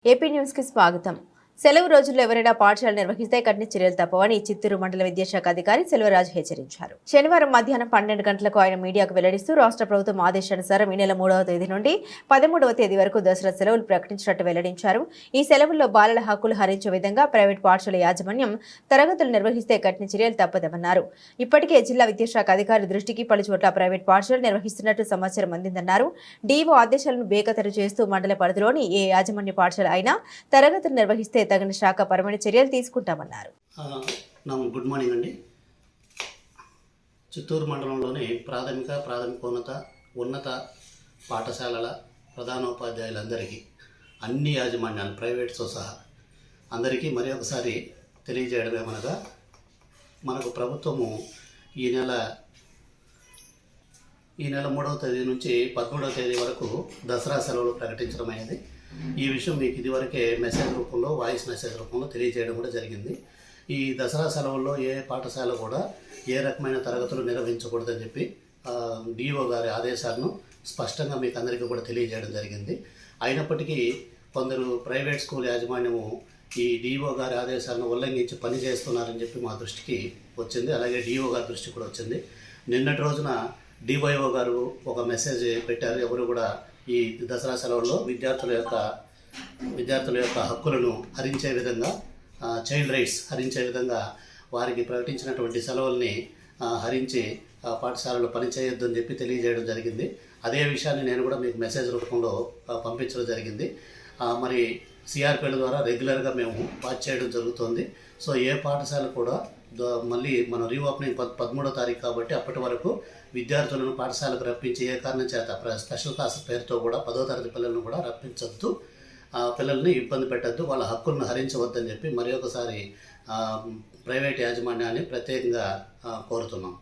AP news కి స్వాగతం. సెలవు రోజుల్లో ఎవరైనా పాఠశాల నిర్వహిస్తే కఠిన చర్యలు తప్పవని చిత్తూరు మండల విద్యాశాఖ అధికారి సెల్వరాజు హెచ్చరించారు. శనివారం మధ్యాహ్నం 12 గంటలకు ఆయన మీడియాకు వెల్లడిస్తూ రాష్ట్ర ప్రభుత్వం ఆదేశానుసారం ఈ నెల 3వ తేదీ నుండి 13వ తేదీ వరకు దసరా సెలవులు ప్రకటించినట్టు వెల్లడించారు. ఈ సెలవుల్లో బాలల హక్కులు హరించే విధంగా ప్రైవేట్ పాఠశాల యాజమాన్యం తరగతులు నిర్వహిస్తే కఠిన చర్యలు తప్పదన్నారు. ఇప్పటికే జిల్లా విద్యాశాఖ అధికారి దృష్టికి పలుచోట్ల ప్రైవేట్ పాఠశాలలు నిర్వహిస్తున్నట్టు సమాచారం అందిందన్నారు. డీఓ ఆదేశాలను బేఖతరు చేస్తూ మండల పరిధిలోని ఏ యాజమాన్య పాఠశాల అయినా తరగతులు నిర్వహిస్తే తగిన శాఖపరమైన చర్యలు తీసుకుంటామన్నారు. గుడ్ మార్నింగ్ అండి. చిత్తూరు మండలంలోని ఉన్నత పాఠశాలల ప్రధానోపాధ్యాయులందరికీ అన్ని యాజమాన్యాలు ప్రైవేట్స్తో సహా అందరికీ మరి ఒకసారి తెలియజేయడమేమనగా మనకు ప్రభుత్వము ఈ నెల 3వ తేదీ నుంచి 13వ తేదీ వరకు దసరా సెలవులు ప్రకటించడం అనేది ఈ విషయం మీకు ఇదివరకే మెసేజ్ రూపంలో వాయిస్ మెసేజ్ రూపంలో తెలియజేయడం కూడా జరిగింది. ఈ దసరా సెలవుల్లో ఏ పాఠశాల కూడా ఏ రకమైన తరగతులు నిర్వహించకూడదని చెప్పి డిఓ గారి ఆదేశాలను స్పష్టంగా మీకు అందరికీ కూడా తెలియజేయడం జరిగింది. అయినప్పటికీ కొందరు ప్రైవేట్ స్కూల్ యాజమాన్యము ఈ డిఓ గారి ఆదేశాలను ఉల్లంఘించి పనిచేస్తున్నారని చెప్పి మా దృష్టికి వచ్చింది. అలాగే డిఓ గారి దృష్టికి కూడా వచ్చింది. నిన్నటి రోజున డివైఓ గారు ఒక మెసేజ్ పెట్టారు. ఎవరు కూడా ఈ దసరా సెలవుల్లో విద్యార్థుల యొక్క హక్కులను హరించే విధంగా, చైల్డ్ రైట్స్ హరించే విధంగా వారికి ప్రకటించినటువంటి సెలవుల్ని హరించి పాఠశాలలో పనిచేయొద్దని చెప్పి తెలియజేయడం జరిగింది. అదే విషయాన్ని నేను కూడా మీకు మెసేజ్ రూపంలో పంపించడం జరిగింది. మరి సిఆర్పిల ద్వారా రెగ్యులర్గా మేము వాచ్ చేయడం జరుగుతుంది. సో ఏ పాఠశాల కూడా మళ్ళీ మన రీఓపెనింగ్ 13వ తారీఖు కాబట్టి అప్పటి వరకు విద్యార్థులను పాఠశాలకు రప్పించి ఏ కారణం చేత స్పెషల్ క్లాస్ పేరుతో కూడా 10వ తరగతి పిల్లలను కూడా రప్పించొద్దు, పిల్లల్ని ఇబ్బంది పెట్టద్దు, వాళ్ళ హక్కులను హరించవద్దని చెప్పి మరి ఒకసారి ప్రైవేట్ యాజమాన్యాన్ని ప్రత్యేకంగా కోరుతున్నాం.